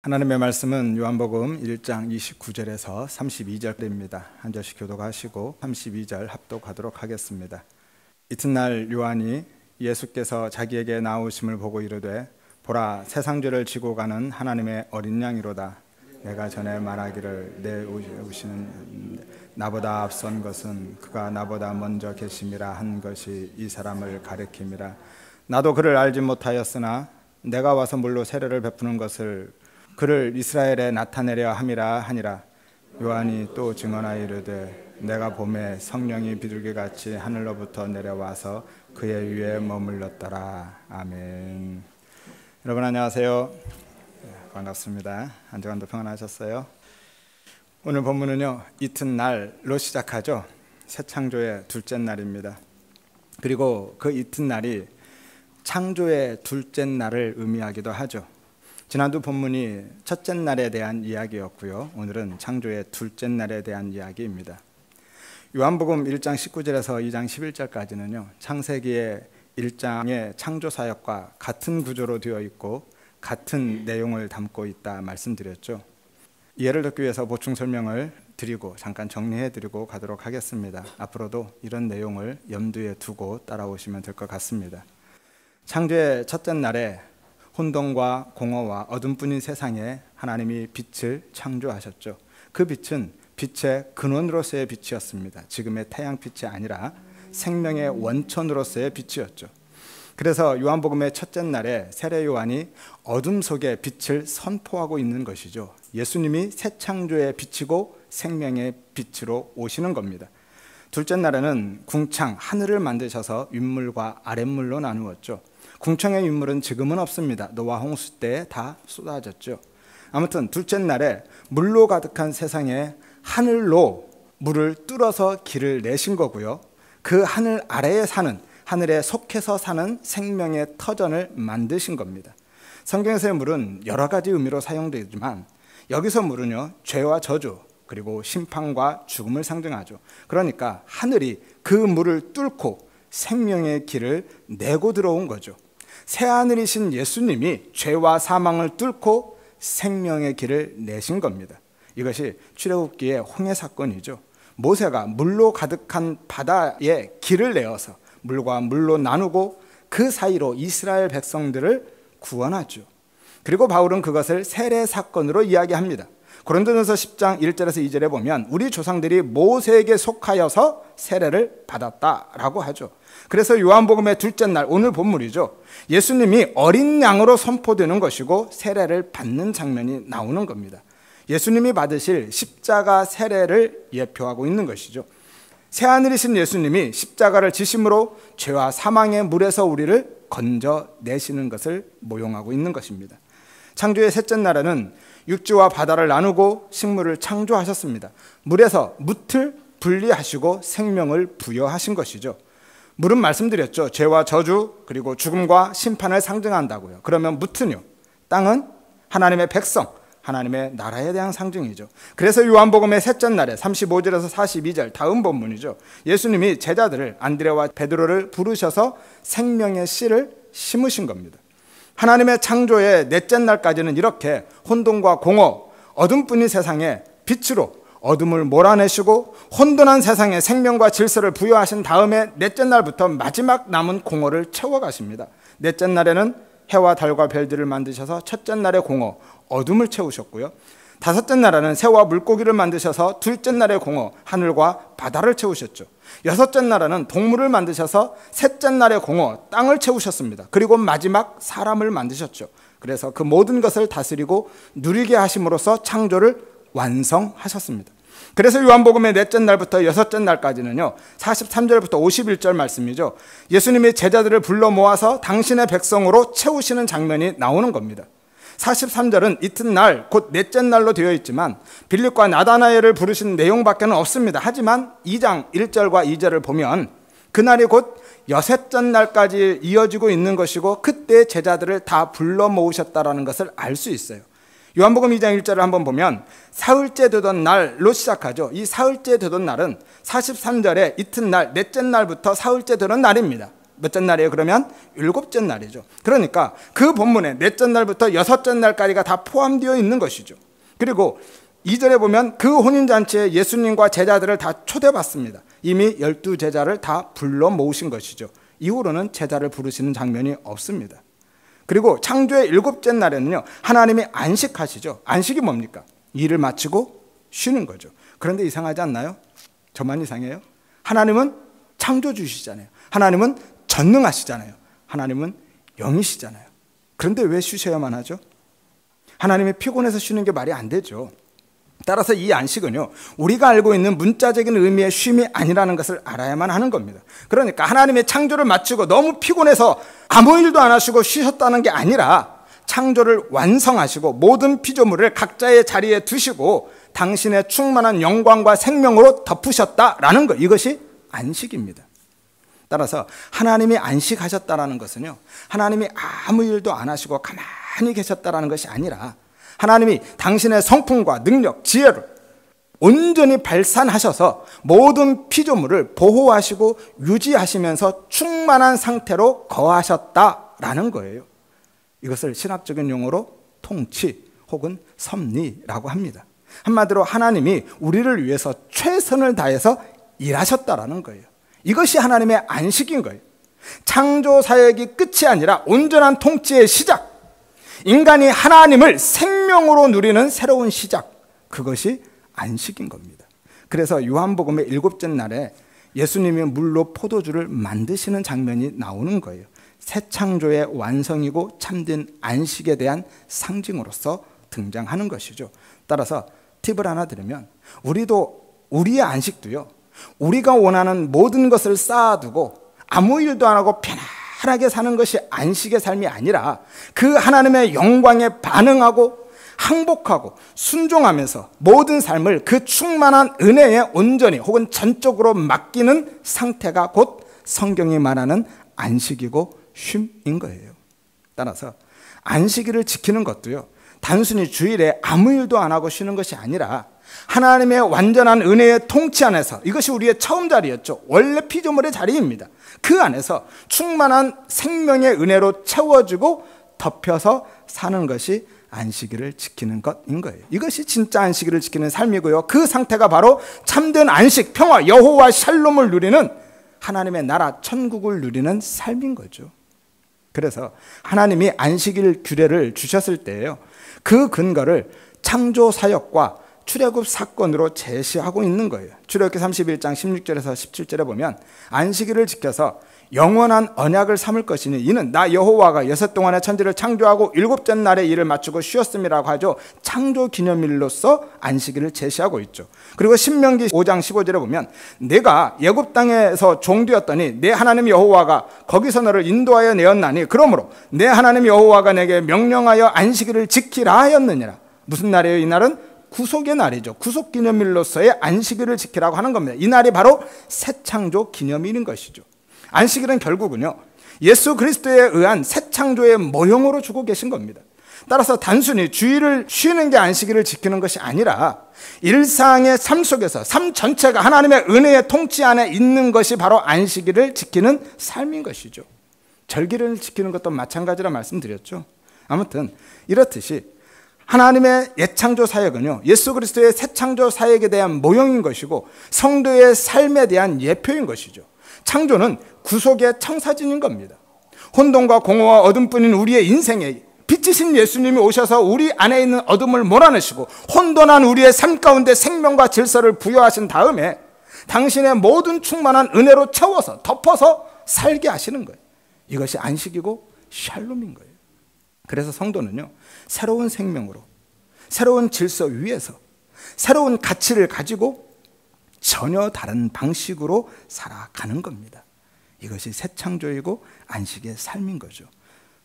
하나님의 말씀은 요한복음 1장 29절에서 32절입니다. 한 절씩 교독하시고 32절 합독하도록 하겠습니다. 이튿날 요한이 예수께서 자기에게 나오심을 보고 이르되 보라, 세상 죄를 지고 가는 하나님의 어린 양이로다. 내가 전에 말하기를 내 오시는 나보다 앞선 것은 그가 나보다 먼저 계심이라 한 것이 이 사람을 가리킴이라. 나도 그를 알지 못하였으나 내가 와서 물로 세례를 베푸는 것을 그를 이스라엘에 나타내려 함이라 하니라. 요한이 또 증언하여 이르되 내가 봄에 성령이 비둘기같이 하늘로부터 내려와서 그의 위에 머물렀더라. 아멘. 여러분 안녕하세요. 반갑습니다. 한 주간도 평안하셨어요? 오늘 본문은요, 이튿날로 시작하죠. 새 창조의 둘째 날입니다. 그리고 그 이튿날이 창조의 둘째 날을 의미하기도 하죠. 지난주 본문이 첫째 날에 대한 이야기였고요. 오늘은 창조의 둘째 날에 대한 이야기입니다. 요한복음 1장 19절에서 2장 11절까지는요, 창세기의 1장의 창조 사역과 같은 구조로 되어 있고 같은 내용을 담고 있다 말씀드렸죠. 이해를 돕기 위해서 보충 설명을 드리고 잠깐 정리해 드리고 가도록 하겠습니다. 앞으로도 이런 내용을 염두에 두고 따라오시면 될 것 같습니다. 창조의 첫째 날에 혼돈과 공허와 어둠뿐인 세상에 하나님이 빛을 창조하셨죠. 그 빛은 빛의 근원으로서의 빛이었습니다. 지금의 태양빛이 아니라 생명의 원천으로서의 빛이었죠. 그래서 요한복음의 첫째 날에 세례 요한이 어둠 속에 빛을 선포하고 있는 것이죠. 예수님이 새 창조의 빛이고 생명의 빛으로 오시는 겁니다. 둘째 날에는 궁창, 하늘을 만드셔서 윗물과 아랫물로 나누었죠. 궁창의 윗물은 지금은 없습니다. 노아 홍수 때 다 쏟아졌죠. 아무튼 둘째 날에 물로 가득한 세상에 하늘로 물을 뚫어서 길을 내신 거고요. 그 하늘 아래에 사는, 하늘에 속해서 사는 생명의 터전을 만드신 겁니다. 성경에서의 물은 여러 가지 의미로 사용되지만 여기서 물은요, 죄와 저주 그리고 심판과 죽음을 상징하죠. 그러니까 하늘이 그 물을 뚫고 생명의 길을 내고 들어온 거죠. 새하늘이신 예수님이 죄와 사망을 뚫고 생명의 길을 내신 겁니다. 이것이 출애굽기의 홍해 사건이죠. 모세가 물로 가득한 바다에 길을 내어서 물과 물로 나누고 그 사이로 이스라엘 백성들을 구원하죠. 그리고 바울은 그것을 세례 사건으로 이야기합니다. 고린도전서 10장 1절에서 2절에 보면 우리 조상들이 모세에게 속하여서 세례를 받았다라고 하죠. 그래서 요한복음의 둘째 날, 오늘 본문이죠. 예수님이 어린 양으로 선포되는 것이고 세례를 받는 장면이 나오는 겁니다. 예수님이 받으실 십자가 세례를 예표하고 있는 것이죠. 새하늘이신 예수님이 십자가를 지심으로 죄와 사망의 물에서 우리를 건져내시는 것을 모용하고 있는 것입니다. 창조의 셋째 날에는 육지와 바다를 나누고 식물을 창조하셨습니다. 물에서 뭇을 분리하시고 생명을 부여하신 것이죠. 물은 말씀드렸죠. 죄와 저주 그리고 죽음과 심판을 상징한다고요. 그러면 뭇은요, 땅은 하나님의 백성, 하나님의 나라에 대한 상징이죠. 그래서 요한복음의 셋째 날에 35절에서 42절 다음 본문이죠. 예수님이 제자들을 안드레와 베드로를 부르셔서 생명의 씨를 심으신 겁니다. 하나님의 창조의 넷째 날까지는 이렇게 혼돈과 공허, 어둠뿐인 세상에 빛으로 어둠을 몰아내시고 혼돈한 세상에 생명과 질서를 부여하신 다음에 넷째 날부터 마지막 남은 공허를 채워가십니다. 넷째 날에는 해와 달과 별들을 만드셔서 첫째 날의 공허, 어둠을 채우셨고요. 다섯째 날에는 새와 물고기를 만드셔서 둘째 날의 공허, 하늘과 바다를 채우셨죠. 여섯째 날에는 동물을 만드셔서 셋째 날의 공허, 땅을 채우셨습니다. 그리고 마지막 사람을 만드셨죠. 그래서 그 모든 것을 다스리고 누리게 하심으로써 창조를 완성하셨습니다. 그래서 요한복음의 넷째 날부터 여섯째 날까지는요, 43절부터 51절 말씀이죠. 예수님이 제자들을 불러 모아서 당신의 백성으로 채우시는 장면이 나오는 겁니다. 43절은 이튿날 곧 넷째 날로 되어 있지만 빌립과 나다나엘을 부르신 내용밖에는 없습니다. 하지만 2장 1절과 2절을 보면 그날이 곧 여섯째 날까지 이어지고 있는 것이고 그때 제자들을 다 불러 모으셨다라는 것을 알 수 있어요. 요한복음 2장 1절을 한번 보면 사흘째 되던 날로 시작하죠. 이 사흘째 되던 날은 43절에 이튿날 넷째 날부터 사흘째 되던 날입니다. 몇째 날이에요? 그러면 일곱째 날이죠. 그러니까 그 본문에 넷째 날부터 여섯째 날까지가 다 포함되어 있는 것이죠. 그리고 2절에 보면 그 혼인잔치에 예수님과 제자들을 다 초대받습니다. 이미 12제자를 다 불러 모으신 것이죠. 이후로는 제자를 부르시는 장면이 없습니다. 그리고 창조의 일곱째 날에는요, 하나님이 안식하시죠. 안식이 뭡니까? 일을 마치고 쉬는 거죠. 그런데 이상하지 않나요? 저만 이상해요? 하나님은 창조주시잖아요. 하나님은 전능하시잖아요. 하나님은 영이시잖아요. 그런데 왜 쉬셔야만 하죠? 하나님이 피곤해서 쉬는 게 말이 안 되죠. 따라서 이 안식은요, 우리가 알고 있는 문자적인 의미의 쉼이 아니라는 것을 알아야만 하는 겁니다. 그러니까 하나님의 창조를 마치고 너무 피곤해서 아무 일도 안 하시고 쉬셨다는 게 아니라 창조를 완성하시고 모든 피조물을 각자의 자리에 두시고 당신의 충만한 영광과 생명으로 덮으셨다라는 것, 이것이 안식입니다. 따라서 하나님이 안식하셨다라는 것은요, 하나님이 아무 일도 안 하시고 가만히 계셨다라는 것이 아니라 하나님이 당신의 성품과 능력, 지혜를 온전히 발산하셔서 모든 피조물을 보호하시고 유지하시면서 충만한 상태로 거하셨다라는 거예요. 이것을 신학적인 용어로 통치 혹은 섭리라고 합니다. 한마디로 하나님이 우리를 위해서 최선을 다해서 일하셨다라는 거예요. 이것이 하나님의 안식인 거예요. 창조 사역이 끝이 아니라 온전한 통치의 시작, 인간이 하나님을 생명으로 누리는 새로운 시작, 그것이 안식인 겁니다. 그래서 요한복음의 일곱째 날에 예수님이 물로 포도주를 만드시는 장면이 나오는 거예요. 새 창조의 완성이고 참된 안식에 대한 상징으로서 등장하는 것이죠. 따라서 팁을 하나 드리면, 우리의 안식도요, 우리가 원하는 모든 것을 쌓아두고 아무 일도 안 하고 편안하게 사는 것이 안식의 삶이 아니라 그 하나님의 영광에 반응하고 항복하고 순종하면서 모든 삶을 그 충만한 은혜에 온전히 혹은 전적으로 맡기는 상태가 곧 성경이 말하는 안식이고 쉼인 거예요. 따라서 안식일을 지키는 것도요, 단순히 주일에 아무 일도 안 하고 쉬는 것이 아니라 하나님의 완전한 은혜의 통치 안에서, 이것이 우리의 처음 자리였죠. 원래 피조물의 자리입니다. 그 안에서 충만한 생명의 은혜로 채워지고 덮여서 사는 것이 안식일을 지키는 것인 거예요. 이것이 진짜 안식일을 지키는 삶이고요, 그 상태가 바로 참된 안식, 평화, 여호와 샬롬을 누리는 하나님의 나라, 천국을 누리는 삶인 거죠. 그래서 하나님이 안식일 규례를 주셨을 때에요, 그 근거를 창조 사역과 출애굽 사건으로 제시하고 있는 거예요. 출애굽기 31장 16절에서 17절에 보면 안식일을 지켜서 영원한 언약을 삼을 것이니 이는 나 여호와가 여섯 동안의 천지를 창조하고 일곱째 날에 일을 마치고 쉬었음이라고 하죠. 창조 기념일로서 안식일을 제시하고 있죠. 그리고 신명기 5장 15절에 보면 내가 애굽 땅에서 종되었더니 내 하나님 여호와가 거기서 너를 인도하여 내었나니 그러므로 내 하나님 여호와가 내게 명령하여 안식일을 지키라 하였느니라. 무슨 날이에요? 이 날은 구속의 날이죠. 구속 기념일로서의 안식일을 지키라고 하는 겁니다. 이 날이 바로 새 창조 기념일인 것이죠. 안식일은 결국은요, 예수 그리스도에 의한 새 창조의 모형으로 주고 계신 겁니다. 따라서 단순히 주일을 쉬는 게 안식일을 지키는 것이 아니라 일상의 삶 속에서 삶 전체가 하나님의 은혜의 통치 안에 있는 것이 바로 안식일을 지키는 삶인 것이죠. 절기를 지키는 것도 마찬가지라 말씀드렸죠. 아무튼 이렇듯이 하나님의 옛창조 사역은요, 예수 그리스도의 새 창조 사역에 대한 모형인 것이고 성도의 삶에 대한 예표인 것이죠. 창조는 구속의 청사진인 겁니다. 혼돈과 공허와 어둠뿐인 우리의 인생에 빛이신 예수님이 오셔서 우리 안에 있는 어둠을 몰아내시고 혼돈한 우리의 삶 가운데 생명과 질서를 부여하신 다음에 당신의 모든 충만한 은혜로 채워서 덮어서 살게 하시는 거예요. 이것이 안식이고 샬롬인 거예요. 그래서 성도는요, 새로운 생명으로, 새로운 질서 위에서 새로운 가치를 가지고 전혀 다른 방식으로 살아가는 겁니다. 이것이 새 창조이고 안식의 삶인 거죠.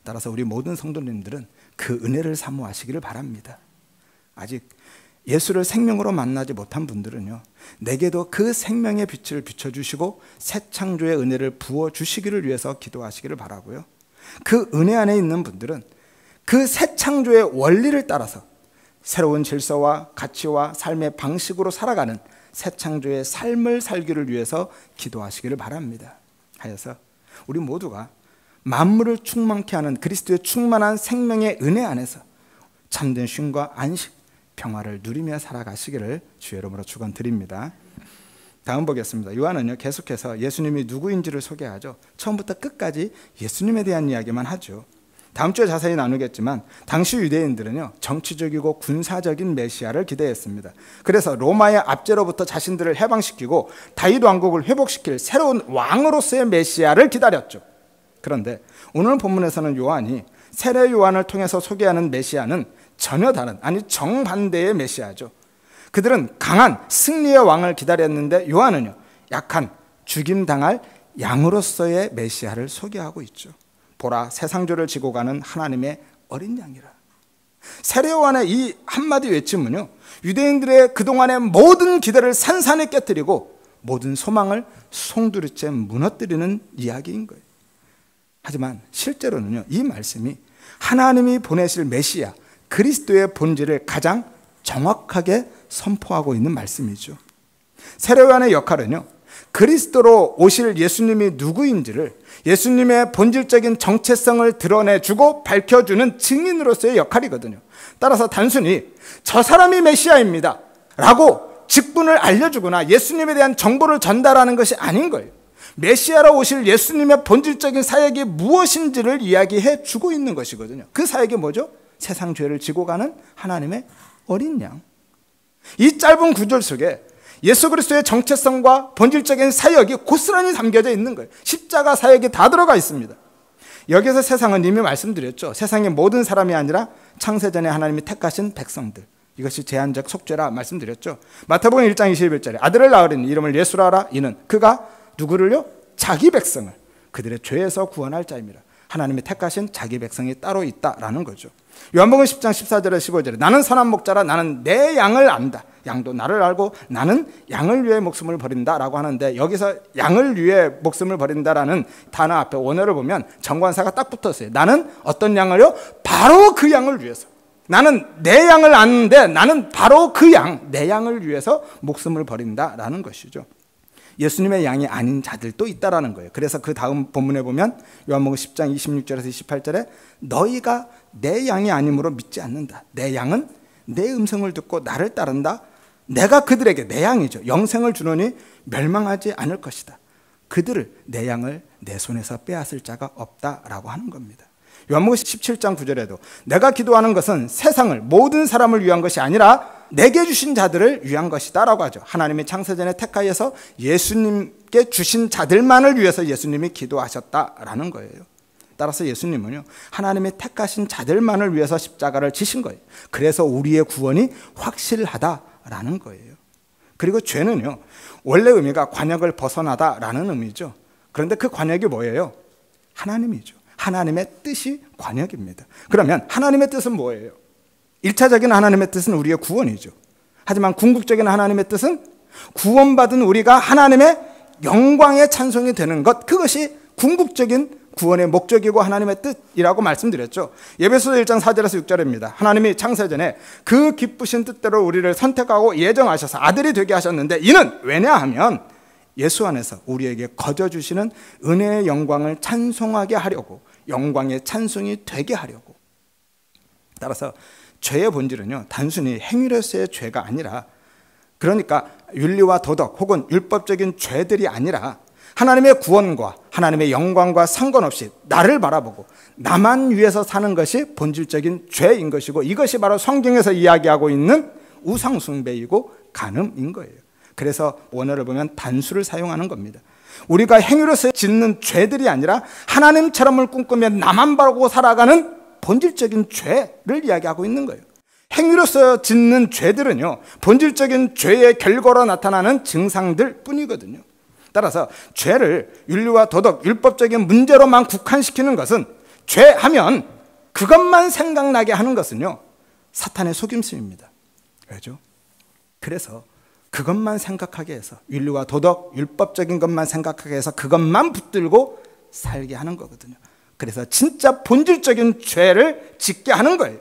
따라서 우리 모든 성도님들은 그 은혜를 사모하시기를 바랍니다. 아직 예수를 생명으로 만나지 못한 분들은요, 내게도 그 생명의 빛을 비춰주시고 새 창조의 은혜를 부어주시기를 위해서 기도하시기를 바라고요. 그 은혜 안에 있는 분들은 그 새 창조의 원리를 따라서 새로운 질서와 가치와 삶의 방식으로 살아가는 새 창조의 삶을 살기를 위해서 기도하시기를 바랍니다. 하여서 우리 모두가 만물을 충만케 하는 그리스도의 충만한 생명의 은혜 안에서 참된 쉼과 안식, 평화를 누리며 살아가시기를 주의 이름으로 축원드립니다. 다음 보겠습니다. 요한은요, 계속해서 예수님이 누구인지를 소개하죠. 처음부터 끝까지 예수님에 대한 이야기만 하죠. 다음 주에 자세히 나누겠지만 당시 유대인들은요, 정치적이고 군사적인 메시아를 기대했습니다. 그래서 로마의 압제로부터 자신들을 해방시키고 다윗 왕국을 회복시킬 새로운 왕으로서의 메시아를 기다렸죠. 그런데 오늘 본문에서는 요한이 세례 요한을 통해서 소개하는 메시아는 전혀 다른, 아니 정반대의 메시아죠. 그들은 강한 승리의 왕을 기다렸는데 요한은요, 약한 죽임당할 양으로서의 메시아를 소개하고 있죠. 보라, 세상죄를 지고 가는 하나님의 어린 양이라. 세례 요한의 이 한마디 외침은요, 유대인들의 그동안의 모든 기대를 산산히 깨뜨리고 모든 소망을 송두리째 무너뜨리는 이야기인 거예요. 하지만 실제로는요, 이 말씀이 하나님이 보내실 메시아 그리스도의 본질을 가장 정확하게 선포하고 있는 말씀이죠. 세례 요한의 역할은요, 그리스도로 오실 예수님이 누구인지를, 예수님의 본질적인 정체성을 드러내주고 밝혀주는 증인으로서의 역할이거든요. 따라서 단순히 저 사람이 메시아입니다 라고 직분을 알려주거나 예수님에 대한 정보를 전달하는 것이 아닌 거예요. 메시아로 오실 예수님의 본질적인 사역이 무엇인지를 이야기해 주고 있는 것이거든요. 그 사역이 뭐죠? 세상 죄를 지고 가는 하나님의 어린 양. 이 짧은 구절 속에 예수 그리스도의 정체성과 본질적인 사역이 고스란히 담겨져 있는 거예요. 십자가 사역이 다 들어가 있습니다. 여기서 세상은 이미 말씀드렸죠. 세상의 모든 사람이 아니라 창세전에 하나님이 택하신 백성들. 이것이 제한적 속죄라 말씀드렸죠. 마태복음 1장 21절에 아들을 낳으리니 이름을 예수라 하라. 이는 그가 누구를요? 자기 백성을 그들의 죄에서 구원할 자입니다. 하나님이 택하신 자기 백성이 따로 있다라는 거죠. 요한복음 10장 14절에 15절에 나는 선한 목자라 나는 내 양을 안다. 양도 나를 알고 나는 양을 위해 목숨을 버린다라고 하는데, 여기서 양을 위해 목숨을 버린다라는 단어 앞에 원어를 보면 정관사가 딱 붙었어요. 나는 어떤 양을요? 바로 그 양을 위해서. 나는 내 양을 아는데 나는 바로 그 양, 내 양을 위해서 목숨을 버린다라는 것이죠. 예수님의 양이 아닌 자들도 있다라는 거예요. 그래서 그 다음 본문에 보면 요한복음 10장 26절에서 28절에 너희가 내 양이 아니므로 믿지 않는다. 내 양은 내 음성을 듣고 나를 따른다. 내가 그들에게, 내 양이죠, 영생을 주노니 멸망하지 않을 것이다. 그들을, 내 양을 내 손에서 빼앗을 자가 없다라고 하는 겁니다. 요한복음 17장 9절에도 내가 기도하는 것은 세상을, 모든 사람을 위한 것이 아니라 내게 주신 자들을 위한 것이다 라고 하죠. 하나님이 창세전에 택하여서 예수님께 주신 자들만을 위해서 예수님이 기도하셨다라는 거예요. 따라서 예수님은요, 하나님이 택하신 자들만을 위해서 십자가를 지신 거예요. 그래서 우리의 구원이 확실하다라는 거예요. 그리고 죄는요, 원래 의미가 관역을 벗어나다라는 의미죠. 그런데 그 관역이 뭐예요? 하나님이죠. 하나님의 뜻이 관역입니다. 그러면 하나님의 뜻은 뭐예요? 1차적인 하나님의 뜻은 우리의 구원이죠. 하지만 궁극적인 하나님의 뜻은 구원받은 우리가 하나님의 영광의 찬송이 되는 것, 그것이 궁극적인 구원의 목적이고 하나님의 뜻이라고 말씀드렸죠. 에베소서 1장 4절에서 6절입니다. 하나님이 창세전에 그 기쁘신 뜻대로 우리를 선택하고 예정하셔서 아들이 되게 하셨는데, 이는 왜냐하면 예수 안에서 우리에게 거저 주시는 은혜의 영광을 찬송하게 하려고, 영광의 찬송이 되게 하려고. 따라서 죄의 본질은요, 단순히 행위로서의 죄가 아니라, 그러니까 윤리와 도덕 혹은 율법적인 죄들이 아니라 하나님의 구원과 하나님의 영광과 상관없이 나를 바라보고 나만 위해서 사는 것이 본질적인 죄인 것이고, 이것이 바로 성경에서 이야기하고 있는 우상숭배이고 간음인 거예요. 그래서 원어를 보면 단수를 사용하는 겁니다. 우리가 행위로서 짓는 죄들이 아니라 하나님처럼을 꿈꾸며 나만 바라고 살아가는 본질적인 죄를 이야기하고 있는 거예요. 행위로서 짓는 죄들은요, 본질적인 죄의 결과로 나타나는 증상들 뿐이거든요. 따라서 죄를 윤리와 도덕, 율법적인 문제로만 국한시키는 것은, 죄하면 그것만 생각나게 하는 것은요, 사탄의 속임수입니다. 왜죠? 그래서 그것만 생각하게 해서, 윤리와 도덕, 율법적인 것만 생각하게 해서 그것만 붙들고 살게 하는 거거든요. 그래서 진짜 본질적인 죄를 짓게 하는 거예요.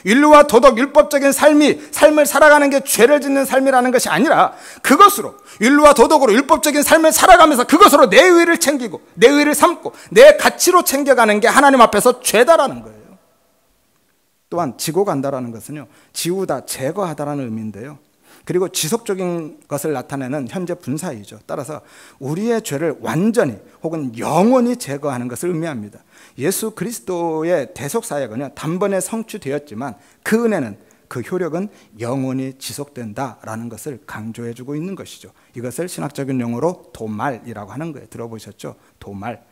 윤리와 도덕, 율법적인 삶을 살아가는 게 죄를 짓는 삶이라는 것이 아니라 그것으로 윤리와 도덕으로 율법적인 삶을 살아가면서 그것으로 내 의를 챙기고 내 의를 삼고 내 가치로 챙겨가는 게 하나님 앞에서 죄다라는 거예요. 또한 지고 간다라는 것은요, 지우다, 제거하다라는 의미인데요. 그리고 지속적인 것을 나타내는 현재 분사이죠. 따라서 우리의 죄를 완전히 혹은 영원히 제거하는 것을 의미합니다. 예수 그리스도의 대속사역은요, 단번에 성취되었지만 그 은혜는, 그 효력은 영원히 지속된다라는 것을 강조해주고 있는 것이죠. 이것을 신학적인 용어로 도말이라고 하는 거예요. 들어보셨죠? 도말.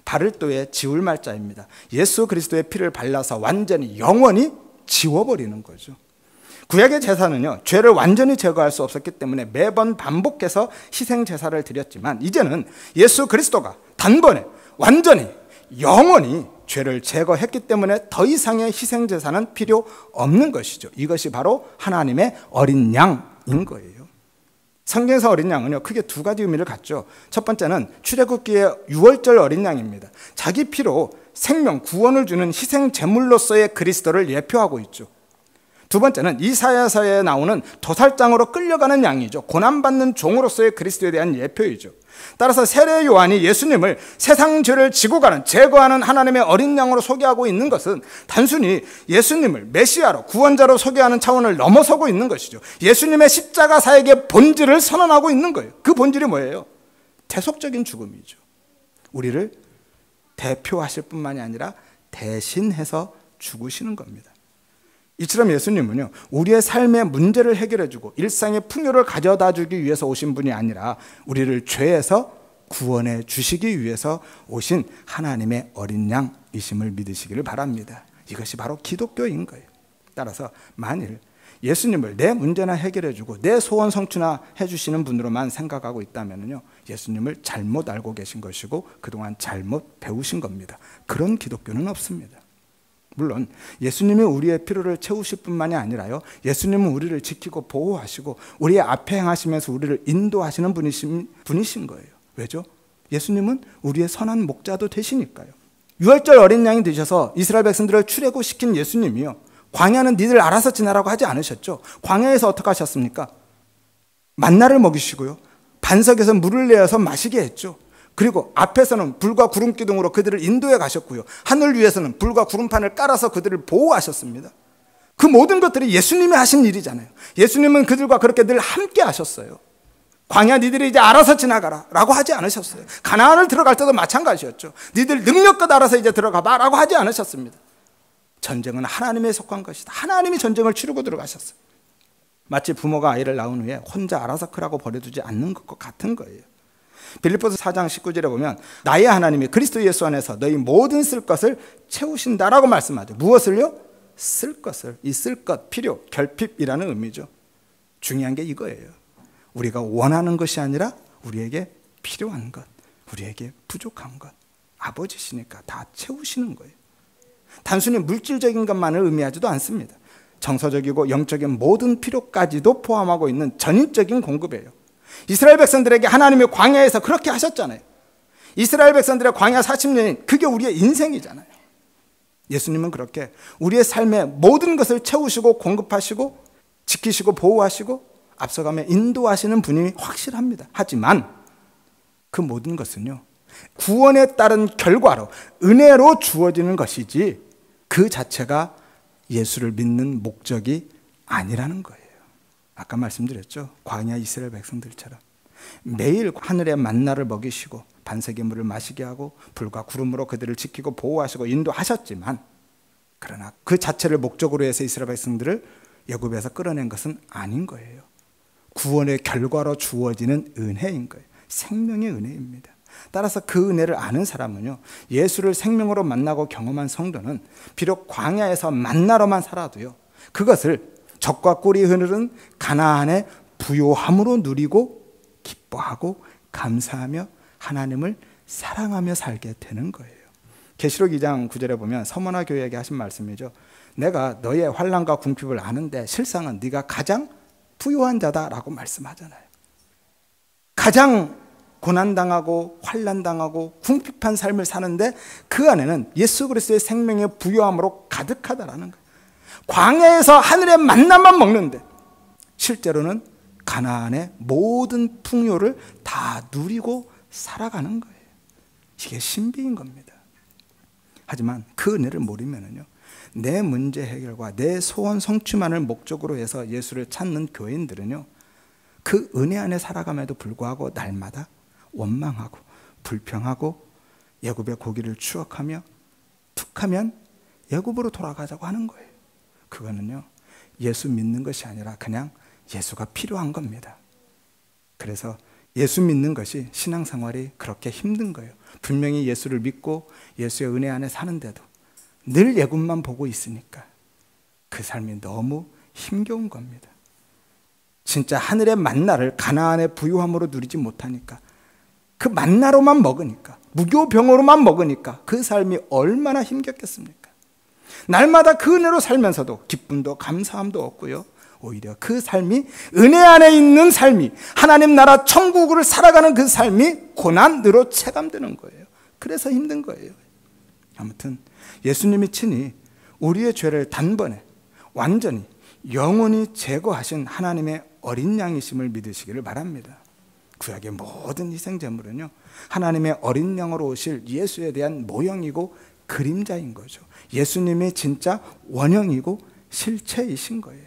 바를도의 지울 말자입니다. 예수 그리스도의 피를 발라서 완전히 영원히 지워버리는 거죠. 구약의 제사는요, 죄를 완전히 제거할 수 없었기 때문에 매번 반복해서 희생 제사를 드렸지만 이제는 예수 그리스도가 단번에 완전히 영원히 죄를 제거했기 때문에 더 이상의 희생 제사는 필요 없는 것이죠. 이것이 바로 하나님의 어린 양인 거예요. 성경에서 어린 양은요, 크게 두 가지 의미를 갖죠. 첫 번째는 출애굽기의 유월절 어린 양입니다. 자기 피로 생명, 구원을 주는 희생 제물로서의 그리스도를 예표하고 있죠. 두 번째는 이사야서에 나오는 도살장으로 끌려가는 양이죠. 고난받는 종으로서의 그리스도에 대한 예표이죠. 따라서 세례 요한이 예수님을 세상 죄를 지고 가는, 제거하는 하나님의 어린 양으로 소개하고 있는 것은 단순히 예수님을 메시아로, 구원자로 소개하는 차원을 넘어서고 있는 것이죠. 예수님의 십자가 사역의 본질을 선언하고 있는 거예요. 그 본질이 뭐예요? 대속적인 죽음이죠. 우리를 대표하실 뿐만이 아니라 대신해서 죽으시는 겁니다. 이처럼 예수님은요, 우리의 삶의 문제를 해결해주고 일상의 풍요를 가져다 주기 위해서 오신 분이 아니라 우리를 죄에서 구원해 주시기 위해서 오신 하나님의 어린 양이심을 믿으시기를 바랍니다. 이것이 바로 기독교인 거예요. 따라서 만일 예수님을 내 문제나 해결해주고 내 소원 성취나 해주시는 분으로만 생각하고 있다면요, 예수님을 잘못 알고 계신 것이고 그동안 잘못 배우신 겁니다. 그런 기독교는 없습니다. 물론 예수님이 우리의 필요를 채우실 뿐만이 아니라요, 예수님은 우리를 지키고 보호하시고 우리의 앞에 행하시면서 우리를 인도하시는 분이신 거예요. 왜죠? 예수님은 우리의 선한 목자도 되시니까요. 유월절 어린 양이 되셔서 이스라엘 백성들을 출애굽시킨 예수님이요, 광야는 니들 알아서 지나라고 하지 않으셨죠. 광야에서 어떻게 하셨습니까? 만나를 먹이시고요, 반석에서 물을 내어서 마시게 했죠. 그리고 앞에서는 불과 구름 기둥으로 그들을 인도해 가셨고요, 하늘 위에서는 불과 구름판을 깔아서 그들을 보호하셨습니다. 그 모든 것들이 예수님이 하신 일이잖아요. 예수님은 그들과 그렇게 늘 함께 하셨어요. 광야 니들이 이제 알아서 지나가라 라고 하지 않으셨어요. 가나안을 들어갈 때도 마찬가지였죠. 니들 능력껏 알아서 이제 들어가 봐 라고 하지 않으셨습니다. 전쟁은 하나님에 속한 것이다. 하나님이 전쟁을 치르고 들어가셨어요. 마치 부모가 아이를 낳은 후에 혼자 알아서 크라고 버려두지 않는 것과 같은 거예요. 빌립보서 4장 19절에 보면 나의 하나님이 그리스도 예수 안에서 너희 모든 쓸 것을 채우신다라고 말씀하죠. 무엇을요? 쓸 것을. 이 쓸 것, 필요, 결핍이라는 의미죠. 중요한 게 이거예요. 우리가 원하는 것이 아니라 우리에게 필요한 것, 우리에게 부족한 것, 아버지시니까 다 채우시는 거예요. 단순히 물질적인 것만을 의미하지도 않습니다. 정서적이고 영적인 모든 필요까지도 포함하고 있는 전인적인 공급이에요. 이스라엘 백성들에게 하나님이 광야에서 그렇게 하셨잖아요. 이스라엘 백성들의 광야 40년이 그게 우리의 인생이잖아요. 예수님은 그렇게 우리의 삶의 모든 것을 채우시고 공급하시고 지키시고 보호하시고 앞서가며 인도하시는 분이 확실합니다. 하지만 그 모든 것은요, 구원에 따른 결과로 은혜로 주어지는 것이지 그 자체가 예수를 믿는 목적이 아니라는 거예요. 아까 말씀드렸죠. 광야 이스라엘 백성들처럼 매일 하늘의 만나를 먹이시고 반석의 물을 마시게 하고 불과 구름으로 그들을 지키고 보호하시고 인도하셨지만, 그러나 그 자체를 목적으로 해서 이스라엘 백성들을 애굽에서 끌어낸 것은 아닌 거예요. 구원의 결과로 주어지는 은혜인 거예요. 생명의 은혜입니다. 따라서 그 은혜를 아는 사람은요, 예수를 생명으로 만나고 경험한 성도는 비록 광야에서 만나로만 살아도요, 그것을 젖과 꿀이 흐르는 가나안의 부요함으로 누리고 기뻐하고 감사하며 하나님을 사랑하며 살게 되는 거예요. 계시록 2장 9절에 보면 서머나 교회에게 하신 말씀이죠. 내가 너의 환난과 궁핍을 아는데 실상은 네가 가장 부요한 자다라고 말씀하잖아요. 가장 고난당하고 환난당하고 궁핍한 삶을 사는데 그 안에는 예수 그리스도의 생명의 부요함으로 가득하다라는 거예요. 광야에서 하늘의 만나만 먹는데 실제로는 가나안의 모든 풍요를 다 누리고 살아가는 거예요. 이게 신비인 겁니다. 하지만 그 은혜를 모르면요, 내 문제 해결과 내 소원 성취만을 목적으로 해서 예수를 찾는 교인들은요, 그 은혜 안에 살아감에도 불구하고 날마다 원망하고 불평하고 애굽의 고기를 추억하며 툭하면 애굽으로 돌아가자고 하는 거예요. 그거는요, 예수 믿는 것이 아니라 그냥 예수가 필요한 겁니다. 그래서 예수 믿는 것이 신앙생활이 그렇게 힘든 거예요. 분명히 예수를 믿고 예수의 은혜 안에 사는데도 늘 애굽만 보고 있으니까 그 삶이 너무 힘겨운 겁니다. 진짜 하늘의 만나를 가나안의 부유함으로 누리지 못하니까, 그 만나로만 먹으니까, 무교병으로만 먹으니까 그 삶이 얼마나 힘겹겠습니까? 날마다 그 은혜로 살면서도 기쁨도 감사함도 없고요, 오히려 그 삶이, 은혜 안에 있는 삶이, 하나님 나라 천국을 살아가는 그 삶이 고난으로 체감되는 거예요. 그래서 힘든 거예요. 아무튼 예수님이 친히 우리의 죄를 단번에 완전히 영원히 제거하신 하나님의 어린 양이심을 믿으시기를 바랍니다. 구약의 모든 희생제물은요, 하나님의 어린 양으로 오실 예수에 대한 모형이고 그림자인 거죠. 예수님이 진짜 원형이고 실체이신 거예요.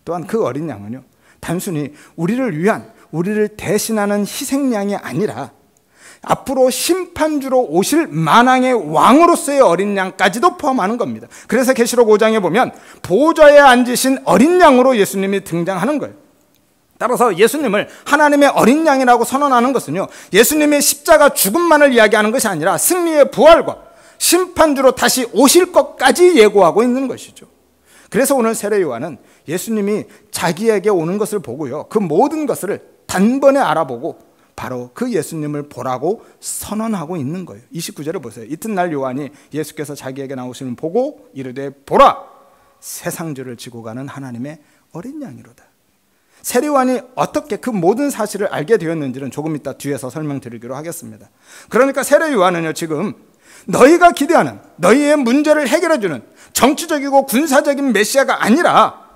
또한 그 어린 양은요, 단순히 우리를 대신하는 희생양이 아니라 앞으로 심판주로 오실 만왕의 왕으로서의 어린 양까지도 포함하는 겁니다. 그래서 계시록 5장에 보면 보좌에 앉으신 어린 양으로 예수님이 등장하는 거예요. 따라서 예수님을 하나님의 어린 양이라고 선언하는 것은요, 예수님의 십자가 죽음만을 이야기하는 것이 아니라 승리의 부활과 심판주로 다시 오실 것까지 예고하고 있는 것이죠. 그래서 오늘 세례 요한은 예수님이 자기에게 오는 것을 보고요, 그 모든 것을 단번에 알아보고 바로 그 예수님을 보라고 선언하고 있는 거예요. 29절을 보세요. 이튿날 요한이 예수께서 자기에게 나오시는 보고 이르되 보라, 세상죄를 지고 가는 하나님의 어린 양이로다. 세례 요한이 어떻게 그 모든 사실을 알게 되었는지는 조금 이따 뒤에서 설명드리기로 하겠습니다. 그러니까 세례 요한은요, 지금 너희가 기대하는, 너희의 문제를 해결해주는 정치적이고 군사적인 메시아가 아니라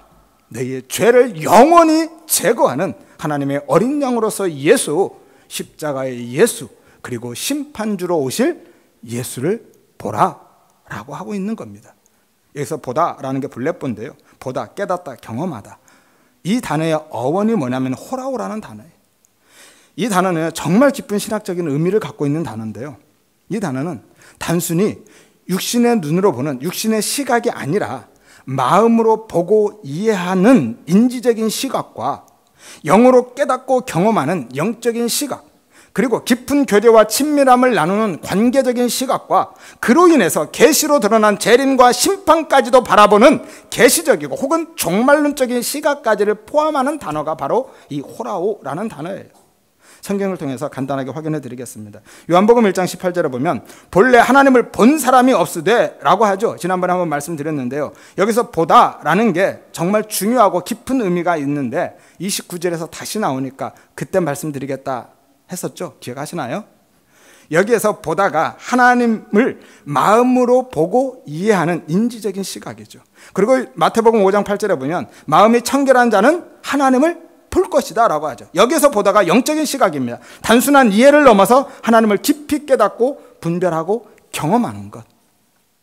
너희의 죄를 영원히 제거하는 하나님의 어린 양으로서 예수, 십자가의 예수, 그리고 심판주로 오실 예수를 보라라고 하고 있는 겁니다. 여기서 보다라는 게 블레본인데요, 보다, 깨닫다, 경험하다. 이 단어의 어원이 뭐냐면 호라오라는 단어예요. 이 단어는 정말 깊은 신학적인 의미를 갖고 있는 단어인데요, 이 단어는 단순히 육신의 눈으로 보는 육신의 시각이 아니라 마음으로 보고 이해하는 인지적인 시각과 영으로 깨닫고 경험하는 영적인 시각, 그리고 깊은 교제와 친밀함을 나누는 관계적인 시각과 그로 인해서 계시로 드러난 재림과 심판까지도 바라보는 계시적이고 혹은 종말론적인 시각까지를 포함하는 단어가 바로 이 호라오라는 단어예요. 성경을 통해서 간단하게 확인해 드리겠습니다. 요한복음 1장 18절에 보면 본래 하나님을 본 사람이 없으되 라고 하죠. 지난번에 한번 말씀드렸는데요, 여기서 보다라는 게 정말 중요하고 깊은 의미가 있는데 29절에서 다시 나오니까 그때 말씀드리겠다 했었죠. 기억하시나요? 여기에서 보다가 하나님을 마음으로 보고 이해하는 인지적인 시각이죠. 그리고 마태복음 5장 8절에 보면 마음이 청결한 자는 하나님을 볼 것이다 라고 하죠. 여기서 보다가 영적인 시각입니다. 단순한 이해를 넘어서 하나님을 깊이 깨닫고 분별하고 경험하는 것.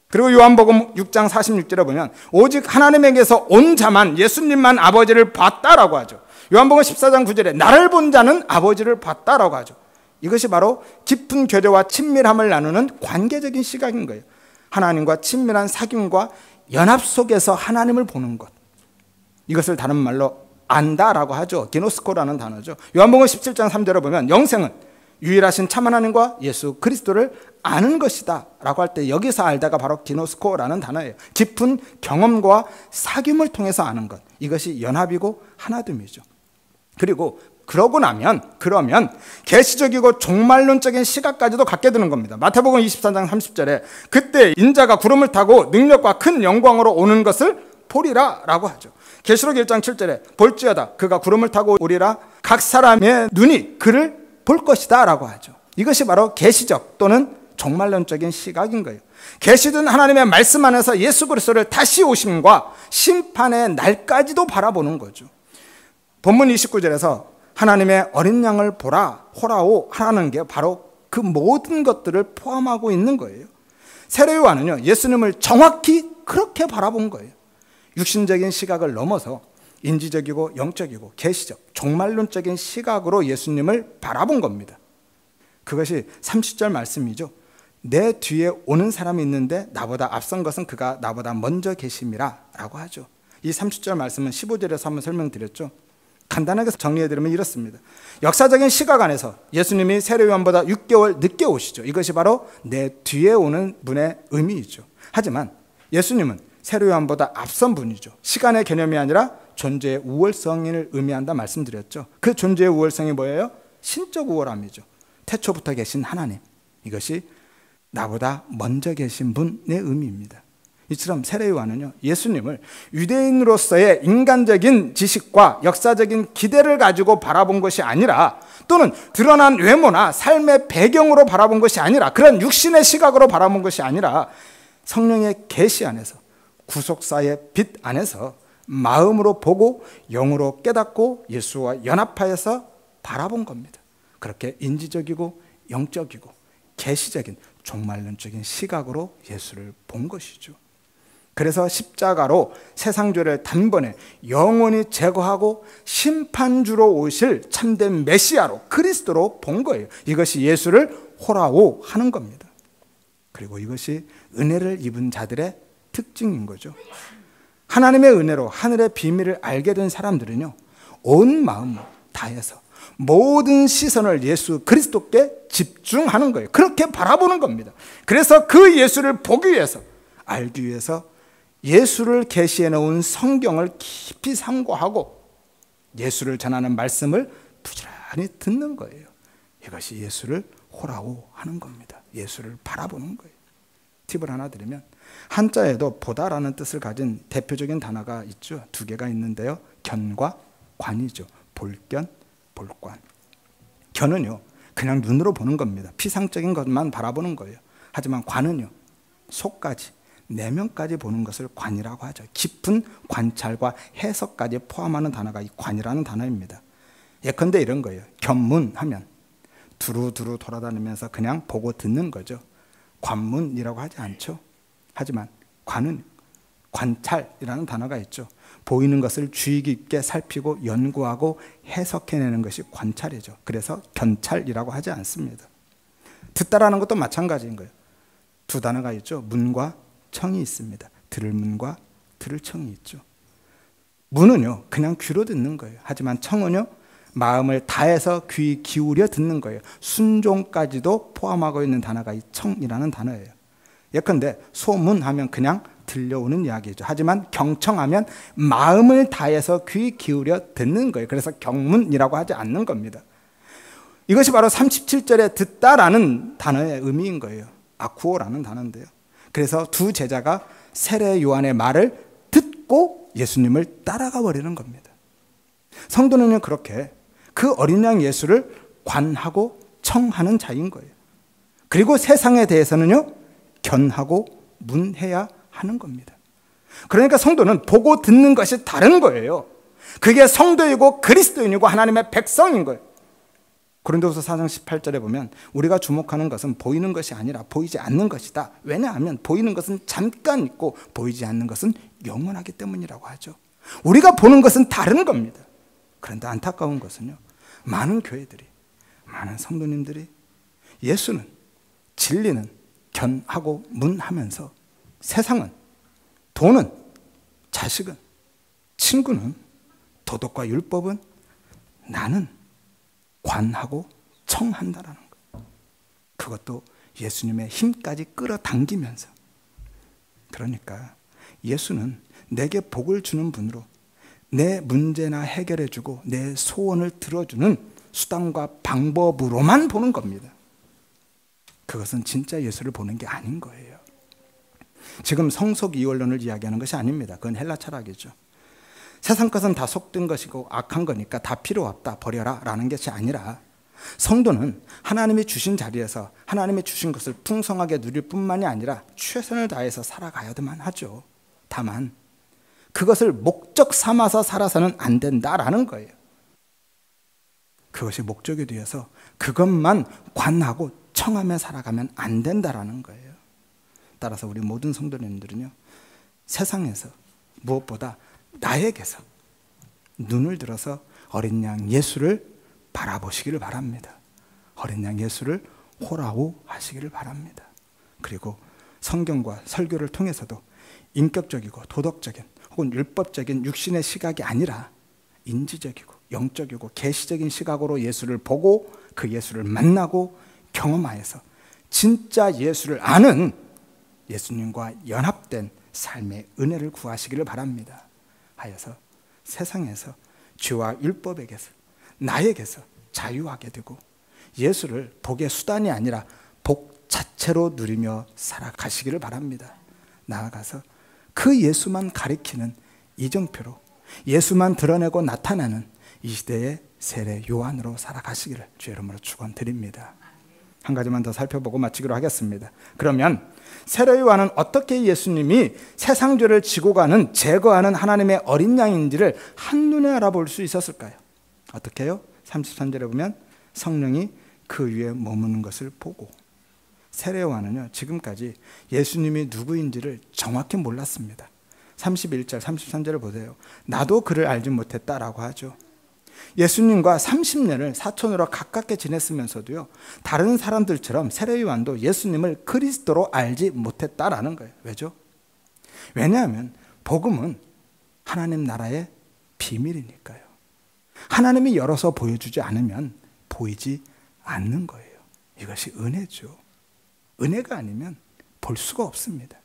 그리고 요한복음 6장 46절에 보면 오직 하나님에게서 온 자만, 예수님만 아버지를 봤다라고 하죠. 요한복음 14장 9절에 나를 본 자는 아버지를 봤다라고 하죠. 이것이 바로 깊은 교제와 친밀함을 나누는 관계적인 시각인 거예요. 하나님과 친밀한 사귐과 연합 속에서 하나님을 보는 것. 이것을 다른 말로 안다라고 하죠. 기노스코라는 단어죠. 요한복음 17장 3절에 보면 영생은 유일하신 참 하나님과 예수 그리스도를 아는 것이다 라고 할 때 여기서 알다가 바로 기노스코라는 단어예요. 깊은 경험과 사귐을 통해서 아는 것. 이것이 연합이고 하나됨이죠. 그리고 그러면 계시적이고 종말론적인 시각까지도 갖게 되는 겁니다. 마태복음 24장 30절에 그때 인자가 구름을 타고 능력과 큰 영광으로 오는 것을 보리라 라고 하죠. 계시록 1장 7절에 볼지어다 그가 구름을 타고 오리라 각 사람의 눈이 그를 볼 것이다 라고 하죠. 이것이 바로 계시적 또는 종말론적인 시각인 거예요. 계시된 하나님의 말씀 안에서 예수 그리스도를 다시 오심과 심판의 날까지도 바라보는 거죠. 본문 29절에서 하나님의 어린 양을 보라, 호라오 하라는 게 바로 그 모든 것들을 포함하고 있는 거예요. 세례 요한은요, 예수님을 정확히 그렇게 바라본 거예요. 육신적인 시각을 넘어서 인지적이고 영적이고 계시적, 종말론적인 시각으로 예수님을 바라본 겁니다. 그것이 30절 말씀이죠. 내 뒤에 오는 사람이 있는데 나보다 앞선 것은 그가 나보다 먼저 계심이라 라고 하죠. 이 30절 말씀은 15절에서 한번 설명드렸죠. 간단하게 정리해드리면 이렇습니다. 역사적인 시각 안에서 예수님이 세례 요한보다 6개월 늦게 오시죠. 이것이 바로 내 뒤에 오는 분의 의미이죠. 하지만 예수님은 세례 요한보다 앞선 분이죠. 시간의 개념이 아니라 존재의 우월성을 의미한다 말씀드렸죠. 그 존재의 우월성이 뭐예요? 신적 우월함이죠. 태초부터 계신 하나님, 이것이 나보다 먼저 계신 분의 의미입니다. 이처럼 세례 요한은요, 예수님을 유대인으로서의 인간적인 지식과 역사적인 기대를 가지고 바라본 것이 아니라, 또는 드러난 외모나 삶의 배경으로 바라본 것이 아니라, 그런 육신의 시각으로 바라본 것이 아니라 성령의 계시 안에서, 구속사의 빛 안에서 마음으로 보고 영으로 깨닫고 예수와 연합하여서 바라본 겁니다. 그렇게 인지적이고 영적이고 계시적인 종말론적인 시각으로 예수를 본 것이죠. 그래서 십자가로 세상죄를 단번에 영원히 제거하고 심판주로 오실 참된 메시아로, 그리스도로 본 거예요. 이것이 예수를 호라오 하는 겁니다. 그리고 이것이 은혜를 입은 자들의 특징인 거죠. 하나님의 은혜로 하늘의 비밀을 알게 된 사람들은요, 온 마음으로 다해서 모든 시선을 예수 그리스도께 집중하는 거예요. 그렇게 바라보는 겁니다. 그래서 그 예수를 보기 위해서, 알기 위해서 예수를 계시해 놓은 성경을 깊이 상고하고 예수를 전하는 말씀을 부지런히 듣는 거예요. 이것이 예수를 호라오 하는 겁니다. 예수를 바라보는 거예요. 팁을 하나 드리면, 한자에도 보다라는 뜻을 가진 대표적인 단어가 있죠. 두 개가 있는데요. 견과 관이죠. 볼견, 볼관. 견은요, 그냥 눈으로 보는 겁니다. 피상적인 것만 바라보는 거예요. 하지만 관은요, 속까지, 내면까지 보는 것을 관이라고 하죠. 깊은 관찰과 해석까지 포함하는 단어가 이 관이라는 단어입니다. 예컨대 이런 거예요. 견문하면 두루두루 돌아다니면서 그냥 보고 듣는 거죠. 관문이라고 하지 않죠. 하지만 관은 관찰이라는 단어가 있죠. 보이는 것을 주의 깊게 살피고 연구하고 해석해내는 것이 관찰이죠. 그래서 견찰이라고 하지 않습니다. 듣다라는 것도 마찬가지인 거예요. 두 단어가 있죠. 문과 청이 있습니다. 들을 문과 들을 청이 있죠. 문은요, 그냥 귀로 듣는 거예요. 하지만 청은요, 마음을 다해서 귀 기울여 듣는 거예요. 순종까지도 포함하고 있는 단어가 이 청이라는 단어예요. 예컨대 소문하면 그냥 들려오는 이야기죠. 하지만 경청하면 마음을 다해서 귀 기울여 듣는 거예요. 그래서 경문이라고 하지 않는 겁니다. 이것이 바로 37절에 듣다라는 단어의 의미인 거예요. 아쿠오라는 단어인데요. 그래서 두 제자가 세례 요한의 말을 듣고 예수님을 따라가 버리는 겁니다. 성도는요, 그렇게 그 어린 양 예수를 관하고 청하는 자인 거예요. 그리고 세상에 대해서는요, 견하고 문해야 하는 겁니다. 그러니까 성도는 보고 듣는 것이 다른 거예요. 그게 성도이고 그리스도인이고 하나님의 백성인 거예요. 고린도후서 4장 18절에 보면 우리가 주목하는 것은 보이는 것이 아니라 보이지 않는 것이다. 왜냐하면 보이는 것은 잠깐 있고 보이지 않는 것은 영원하기 때문이라고 하죠. 우리가 보는 것은 다른 겁니다. 그런데 안타까운 것은요, 많은 교회들이, 많은 성도님들이 예수는, 진리는 견하고 문하면서 세상은, 돈은, 자식은, 친구는, 도덕과 율법은 나는 관하고 청한다라는 것. 그것도 예수님의 힘까지 끌어당기면서. 그러니까 예수는 내게 복을 주는 분으로 내 문제나 해결해주고 내 소원을 들어주는 수단과 방법으로만 보는 겁니다. 그것은 진짜 예수를 보는 게 아닌 거예요. 지금 성속 이원론을 이야기하는 것이 아닙니다. 그건 헬라 철학이죠. 세상 것은 다 속된 것이고 악한 거니까 다 필요 없다, 버려라 라는 것이 아니라 성도는 하나님이 주신 자리에서 하나님이 주신 것을 풍성하게 누릴 뿐만이 아니라 최선을 다해서 살아가야만 하죠. 다만 그것을 목적 삼아서 살아서는 안 된다라는 거예요. 그것이 목적이 되어서 그것만 관하고 청하며 살아가면 안 된다라는 거예요. 따라서 우리 모든 성도님들은요, 세상에서 무엇보다 나에게서 눈을 들어서 어린 양 예수를 바라보시기를 바랍니다. 어린 양 예수를 호라우 하시기를 바랍니다. 그리고 성경과 설교를 통해서도 인격적이고 도덕적인 혹은 율법적인 육신의 시각이 아니라 인지적이고 영적이고 계시적인 시각으로 예수를 보고 그 예수를 만나고 경험하여서 진짜 예수를 아는 예수님과 연합된 삶의 은혜를 구하시기를 바랍니다. 하여서 세상에서 죄와 율법에게서 나에게서 자유하게 되고 예수를 복의 수단이 아니라 복 자체로 누리며 살아가시기를 바랍니다. 나아가서 그 예수만 가리키는 이정표로 예수만 드러내고 나타나는 이 시대의 세례 요한으로 살아가시기를 주의 이름으로 축원드립니다. 한 가지만 더 살펴보고 마치기로 하겠습니다. 그러면 세례 요한은 어떻게 예수님이 세상 죄를 지고 가는 제거하는 하나님의 어린 양인지를 한눈에 알아볼 수 있었을까요? 어떻게요? 33절에 보면 성령이 그 위에 머무는 것을 보고, 세례 요한은요 지금까지 예수님이 누구인지를 정확히 몰랐습니다. 31절 33절을 보세요. 나도 그를 알지 못했다라고 하죠. 예수님과 30년을 사촌으로 가깝게 지냈으면서도요 다른 사람들처럼 세례 요한도 예수님을 그리스도로 알지 못했다라는 거예요. 왜죠? 왜냐하면 복음은 하나님 나라의 비밀이니까요. 하나님이 열어서 보여주지 않으면 보이지 않는 거예요. 이것이 은혜죠. 은혜가 아니면 볼 수가 없습니다.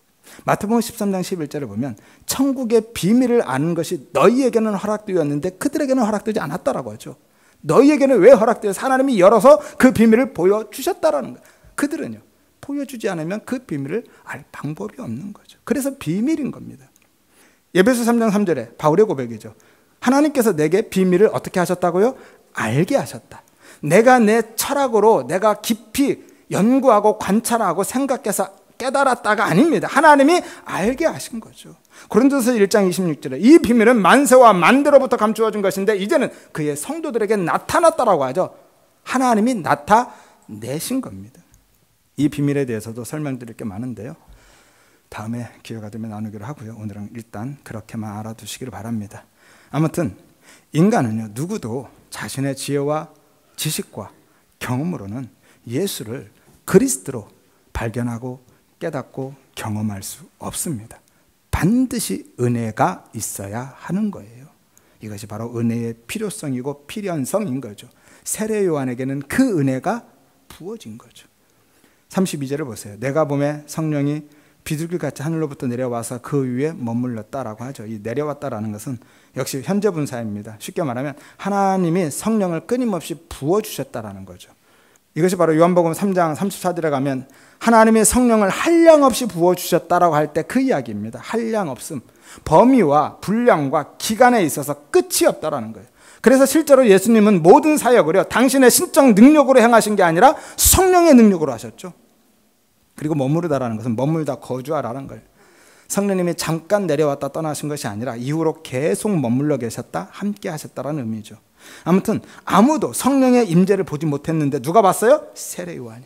마태복음 13장 11절을 보면 천국의 비밀을 아는 것이 너희에게는 허락되었는데 그들에게는 허락되지 않았다라고 하죠. 너희에게는 왜 허락되어서 하나님이 열어서 그 비밀을 보여주셨다라는 거예요. 그들은요 보여주지 않으면 그 비밀을 알 방법이 없는 거죠. 그래서 비밀인 겁니다. 에베소 3장 3절에 바울의 고백이죠. 하나님께서 내게 비밀을 어떻게 하셨다고요? 알게 하셨다. 내가 내 철학으로 내가 깊이 연구하고 관찰하고 생각해서 깨달았다가 아닙니다. 하나님이 알게 하신 거죠. 고린도서 1장 26절에 이 비밀은 만세와 만대로부터 감추어진 것인데 이제는 그의 성도들에게 나타났다라고 하죠. 하나님이 나타내신 겁니다. 이 비밀에 대해서도 설명드릴 게 많은데요, 다음에 기회가 되면 나누기로 하고요. 오늘은 일단 그렇게만 알아두시기를 바랍니다. 아무튼 인간은요 누구도 자신의 지혜와 지식과 경험으로는 예수를 그리스도로 발견하고 깨닫고 경험할 수 없습니다. 반드시 은혜가 있어야 하는 거예요. 이것이 바로 은혜의 필요성이고 필연성인 거죠. 세례 요한에게는 그 은혜가 부어진 거죠. 32절을 보세요. 내가 보매 성령이 비둘기같이 하늘로부터 내려와서 그 위에 머물렀다라고 하죠. 이 내려왔다라는 것은 역시 현재 분사입니다. 쉽게 말하면 하나님이 성령을 끊임없이 부어주셨다라는 거죠. 이것이 바로 요한복음 3장 34절에 가면 하나님이 성령을 한량없이 부어주셨다라고 할 때 그 이야기입니다. 한량없음, 범위와 분량과 기간에 있어서 끝이 없다라는 거예요. 그래서 실제로 예수님은 모든 사역을요 당신의 신적 능력으로 행하신 게 아니라 성령의 능력으로 하셨죠. 그리고 머무르다라는 것은 머물다 거주하라는 거예요. 성령님이 잠깐 내려왔다 떠나신 것이 아니라 이후로 계속 머물러 계셨다, 함께 하셨다라는 의미죠. 아무튼 아무도 성령의 임재를 보지 못했는데 누가 봤어요? 세례 요한이.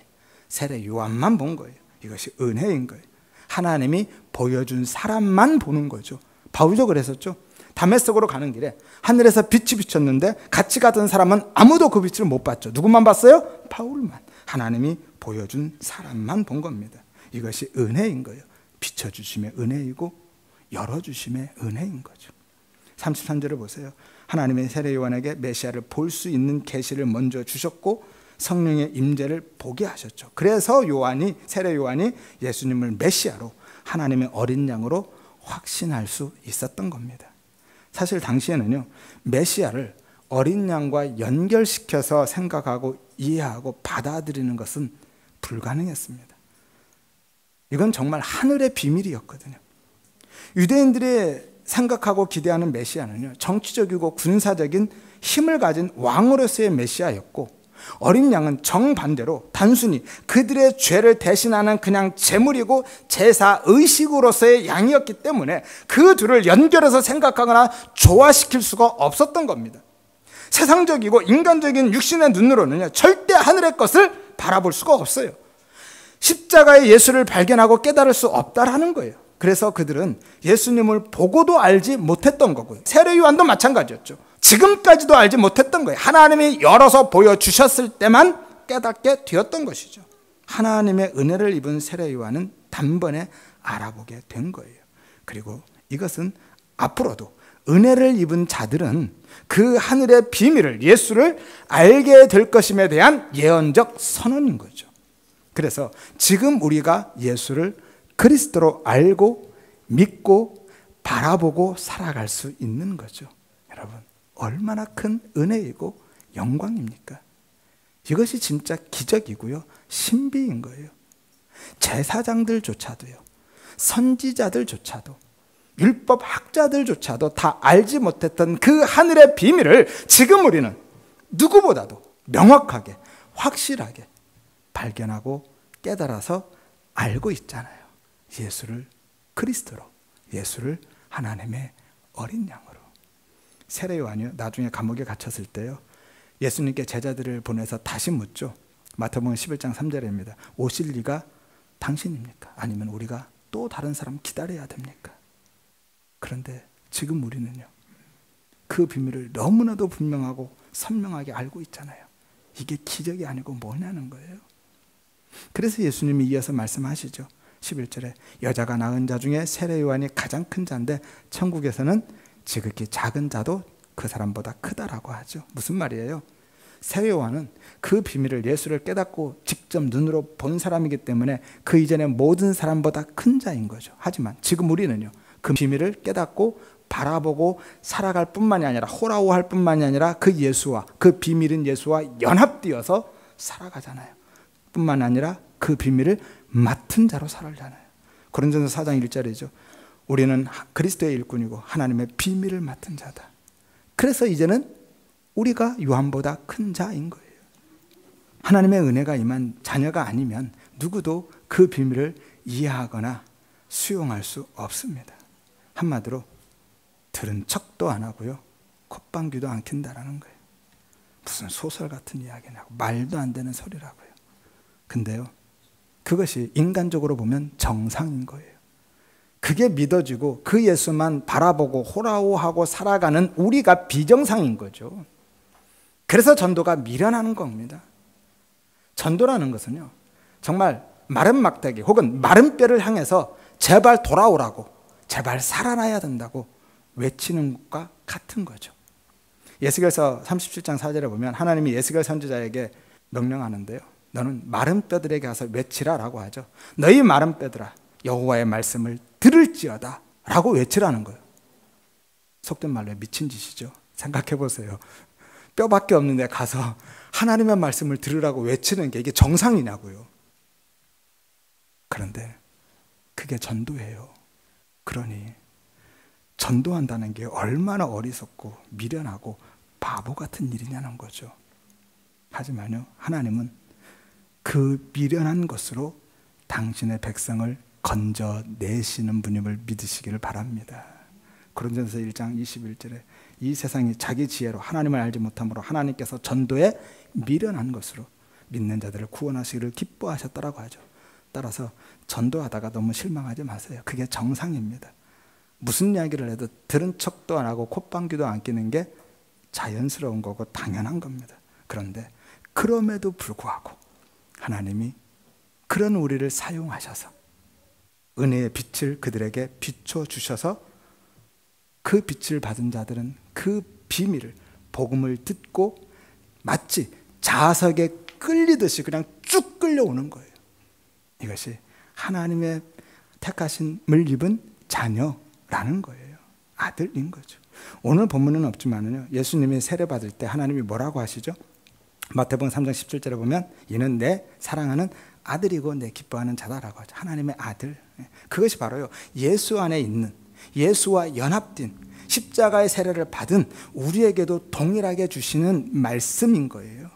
세례 요한만 본 거예요. 이것이 은혜인 거예요. 하나님이 보여준 사람만 보는 거죠. 바울도 그랬었죠. 다메섹으로 가는 길에 하늘에서 빛이 비쳤는데 같이 가던 사람은 아무도 그 빛을 못 봤죠. 누구만 봤어요? 바울만. 하나님이 보여준 사람만 본 겁니다. 이것이 은혜인 거예요. 비춰주심의 은혜이고 열어주심의 은혜인 거죠. 33절을 보세요. 하나님의 세례 요한에게 메시아를 볼 수 있는 계시를 먼저 주셨고 성령의 임재를 보게 하셨죠. 그래서 세례 요한이 예수님을 메시아로 하나님의 어린 양으로 확신할 수 있었던 겁니다. 사실 당시에는요 메시아를 어린 양과 연결시켜서 생각하고 이해하고 받아들이는 것은 불가능했습니다. 이건 정말 하늘의 비밀이었거든요. 유대인들이 생각하고 기대하는 메시아는요 정치적이고 군사적인 힘을 가진 왕으로서의 메시아였고 어린 양은 정반대로 단순히 그들의 죄를 대신하는 그냥 제물이고 제사 의식으로서의 양이었기 때문에 그 둘을 연결해서 생각하거나 조화시킬 수가 없었던 겁니다. 세상적이고 인간적인 육신의 눈으로는요, 절대 하늘의 것을 바라볼 수가 없어요. 십자가의 예수를 발견하고 깨달을 수 없다라는 거예요. 그래서 그들은 예수님을 보고도 알지 못했던 거고요. 세례 요한도 마찬가지였죠. 지금까지도 알지 못했던 거예요. 하나님이 열어서 보여주셨을 때만 깨닫게 되었던 것이죠. 하나님의 은혜를 입은 세례 요한은 단번에 알아보게 된 거예요. 그리고 이것은 앞으로도 은혜를 입은 자들은 그 하늘의 비밀을, 예수를 알게 될 것임에 대한 예언적 선언인 거죠. 그래서 지금 우리가 예수를 그리스도로 알고 믿고 바라보고 살아갈 수 있는 거죠. 여러분, 얼마나 큰 은혜이고 영광입니까? 이것이 진짜 기적이고요, 신비인 거예요. 제사장들조차도요, 선지자들조차도, 율법 학자들조차도 다 알지 못했던 그 하늘의 비밀을 지금 우리는 누구보다도 명확하게, 확실하게 발견하고 깨달아서 알고 있잖아요. 예수를 그리스도로, 예수를 하나님의 어린 양으로. 세례 요한이요, 나중에 감옥에 갇혔을 때요, 예수님께 제자들을 보내서 다시 묻죠. 마태복음 11장 3절입니다. 오실 리가 당신입니까? 아니면 우리가 또 다른 사람 기다려야 됩니까? 그런데 지금 우리는요, 그 비밀을 너무나도 분명하고 선명하게 알고 있잖아요. 이게 기적이 아니고 뭐냐는 거예요. 그래서 예수님이 이어서 말씀하시죠. 11절에 여자가 낳은 자 중에 세례 요한이 가장 큰 자인데 천국에서는 지극히 작은 자도 그 사람보다 크다라고 하죠. 무슨 말이에요? 세례 요한은 그 비밀을, 예수를 깨닫고 직접 눈으로 본 사람이기 때문에 그 이전의 모든 사람보다 큰 자인 거죠. 하지만 지금 우리는요, 그 비밀을 깨닫고 바라보고 살아갈 뿐만이 아니라, 호라호할 뿐만이 아니라 그 예수와, 그 비밀인 예수와 연합되어서 살아가잖아요. 뿐만 아니라 그 비밀을 맡은 자로 살아가잖아요. 고린도전서 4장 1절이죠. 우리는 그리스도의 일꾼이고 하나님의 비밀을 맡은 자다. 그래서 이제는 우리가 요한보다 큰 자인 거예요. 하나님의 은혜가 임한 자녀가 아니면 누구도 그 비밀을 이해하거나 수용할 수 없습니다. 한마디로 들은 척도 안 하고요, 콧방귀도 안 킨다라는 거예요. 무슨 소설 같은 이야기냐고, 말도 안 되는 소리라고요. 근데요, 그것이 인간적으로 보면 정상인 거예요. 그게 믿어지고 그 예수만 바라보고 호라호하고 살아가는 우리가 비정상인 거죠. 그래서 전도가 미련하는 겁니다. 전도라는 것은요, 정말 마른 막대기 혹은 마른 뼈를 향해서 제발 돌아오라고, 제발 살아나야 된다고 외치는 것과 같은 거죠. 예스겔서 37장 4절에 보면 하나님이 예스겔 선지자에게 명령하는데요, 너는 마른 뼈들에게 가서 외치라 라고 하죠. 너희 마른 뼈들아, 여호와의 말씀을 들을지어다 라고 외치라는 거예요. 속된 말로 미친 짓이죠. 생각해 보세요. 뼈밖에 없는데 가서 하나님의 말씀을 들으라고 외치는 게 이게 정상이냐고요. 그런데 그게 전도예요. 그러니 전도한다는 게 얼마나 어리석고 미련하고 바보 같은 일이냐는 거죠. 하지만요, 하나님은 그 미련한 것으로 당신의 백성을 건져내시는 분임을 믿으시기를 바랍니다. 고린도전서 1장 21절에 이 세상이 자기 지혜로 하나님을 알지 못함으로 하나님께서 전도에 미련한 것으로 믿는 자들을 구원하시기를 기뻐하셨다라고 하죠. 따라서 전도하다가 너무 실망하지 마세요. 그게 정상입니다. 무슨 이야기를 해도 들은 척도 안 하고 콧방귀도 안 끼는 게 자연스러운 거고 당연한 겁니다. 그런데 그럼에도 불구하고 하나님이 그런 우리를 사용하셔서 은혜의 빛을 그들에게 비춰주셔서 그 빛을 받은 자들은 그 비밀을, 복음을 듣고 마치 자석에 끌리듯이 그냥 쭉 끌려오는 거예요. 이것이 하나님의 택하심을 입은 자녀라는 거예요. 아들인 거죠. 오늘 본문은 없지만요, 예수님이 세례받을 때 하나님이 뭐라고 하시죠? 마태복음 3장 17절에 보면 이는 내 사랑하는 아들이고 내 기뻐하는 자다라고 하죠. 하나님의 아들. 그것이 바로요, 예수 안에 있는, 예수와 연합된 십자가의 세례를 받은 우리에게도 동일하게 주시는 말씀인 거예요.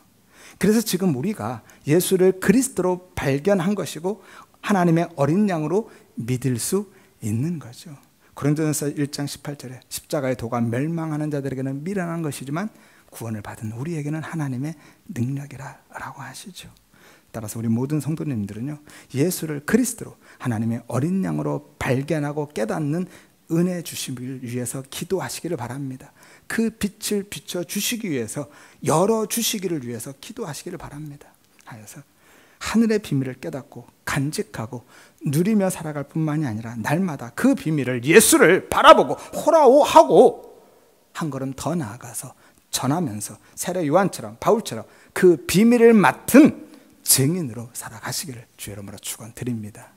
그래서 지금 우리가 예수를 그리스도로 발견한 것이고 하나님의 어린 양으로 믿을 수 있는 거죠. 고린도전서 1장 18절에 십자가의 도가 멸망하는 자들에게는 미련한 것이지만 구원을 받은 우리에게는 하나님의 능력이라고 하시죠. 따라서 우리 모든 성도님들은요, 예수를 그리스도로 하나님의 어린 양으로 발견하고 깨닫는 은혜 주심을 위해서 기도하시기를 바랍니다. 그 빛을 비춰주시기 위해서, 열어주시기를 위해서 기도하시기를 바랍니다. 하여서 하늘의 비밀을 깨닫고 간직하고 누리며 살아갈 뿐만이 아니라 날마다 그 비밀을, 예수를 바라보고 호라오 하고 한 걸음 더 나아가서 전하면서 세례 요한처럼, 바울처럼 그 비밀을 맡은 증인으로 살아가시기를 주의 이름으로 축원드립니다.